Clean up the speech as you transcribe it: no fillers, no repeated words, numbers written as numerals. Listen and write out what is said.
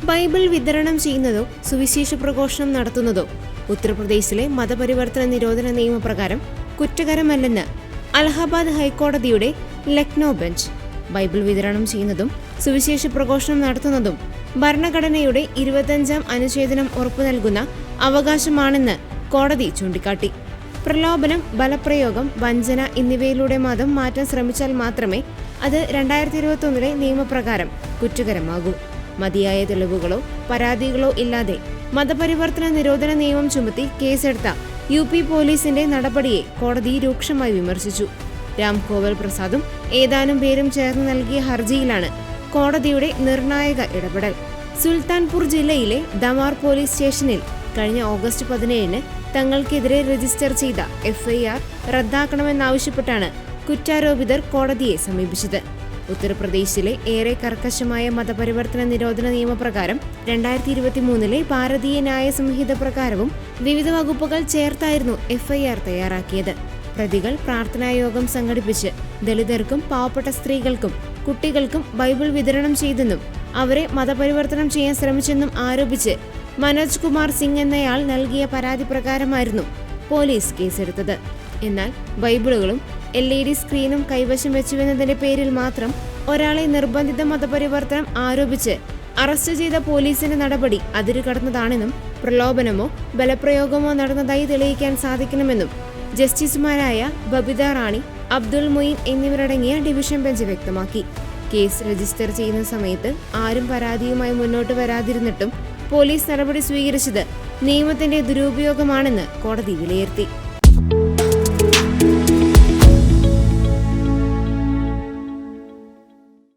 Bible വിതരണം ചെയ്യുന്നതോ സുവിശേഷ പ്രഘോഷണം നടത്തുന്നതോ ഉത്തർപ്രദേശിലെ മതപരിവർത്തന നിരോധന നിയമപ്രകാരം കുറ്റകരമല്ലെന്ന് അലഹബാദ് ഹൈക്കോടതിയുടെ ലക്നോ ബെഞ്ച്. ബൈബിൾ വിതരണം ചെയ്യുന്നതും സുവിശേഷ പ്രഘോഷണം നടത്തുന്നതും ഭരണഘടനയുടെ 25-ാം അനുച്ഛേദം ഉറപ്പു നൽകുന്ന അവകാശമാണെന്ന് കോടതി ചൂണ്ടിക്കാട്ടി. പ്രലോഭനം, ബലപ്രയോഗം, വഞ്ചന എന്നിവയിലൂടെ മതം മാറ്റാൻ ശ്രമിച്ചാൽ മാത്രമേ അത് 2021 നിയമപ്രകാരം കുറ്റകരമാകൂ. മതിയായ തെളിവുകളോ പരാതികളോ ഇല്ലാതെ മതപരിവർത്തന നിരോധന നിയമം ചുമത്തി കേസെടുത്ത UP പോലീസിന്റെ നടപടിയെ കോടതി രൂക്ഷമായി വിമർശിച്ചു. രാം കോവൽ പ്രസാദും ഏതാനും പേരും ചേർന്ന് നൽകിയ ഹർജിയിലാണ് കോടതിയുടെ നിർണായക ഇടപെടൽ. സുൽത്താൻപൂർ ജില്ലയിലെ ദമാർ പോലീസ് സ്റ്റേഷനിൽ കഴിഞ്ഞ ഓഗസ്റ്റ് 17-ന് തങ്ങൾക്കെതിരെ രജിസ്റ്റർ ചെയ്ത FIR റദ്ദാക്കണമെന്നാവശ്യപ്പെട്ടാണ് കുറ്റാരോപിതർ കോടതിയെ സമീപിച്ചത്. ഉത്തർപ്രദേശിലെ ഏറെ കർക്കശമായ മതപരിവർത്തന നിരോധന നിയമപ്രകാരം 2023 ഭാരതീയ ന്യായ സംഹിത പ്രകാരവും വിവിധ വകുപ്പുകൾ ചേർത്തായിരുന്നു FIR തയ്യാറാക്കിയത്. പ്രതികൾ പ്രാർത്ഥനായോഗം സംഘടിപ്പിച്ച് ദളിതർക്കും പാവപ്പെട്ട സ്ത്രീകൾക്കും കുട്ടികൾക്കും ബൈബിൾ വിതരണം ചെയ്തെന്നും അവരെ മതപരിവർത്തനം ചെയ്യാൻ ശ്രമിച്ചെന്നും ആരോപിച്ച് മനോജ് കുമാർ സിംഗ് എന്നയാൾ നൽകിയ പരാതി പ്രകാരമായിരുന്നു പോലീസ് കേസെടുത്തത്. എന്നാൽ ബൈബിളുകളും LED സ്ക്രീനും കൈവശം വെച്ചുവെന്നതിന്റെ പേരിൽ മാത്രം ഒരാളെ നിർബന്ധിത മതപരിവർത്തനം ആരോപിച്ച് അറസ്റ്റ് ചെയ്ത പോലീസിന്റെ നടപടി അതിരുകടന്നതാണെന്നും പ്രലോഭനമോ ബലപ്രയോഗമോ നടന്നതായി തെളിയിക്കാൻ സാധിക്കണമെന്നും ജസ്റ്റിസുമാരായ ബബിത റാണി, അബ്ദുൾ മൊയ്ൻ എന്നിവരടങ്ങിയ ഡിവിഷൻ ബെഞ്ച് വ്യക്തമാക്കി. കേസ് രജിസ്റ്റർ ചെയ്യുന്ന സമയത്ത് ആരും പരാതിയുമായി മുന്നോട്ട് വരാതിരുന്നിട്ടും പോലീസ് നടപടി സ്വീകരിച്ചത് നിയമത്തിന്റെ ദുരുപയോഗമാണെന്ന് കോടതി വിലയിരുത്തി.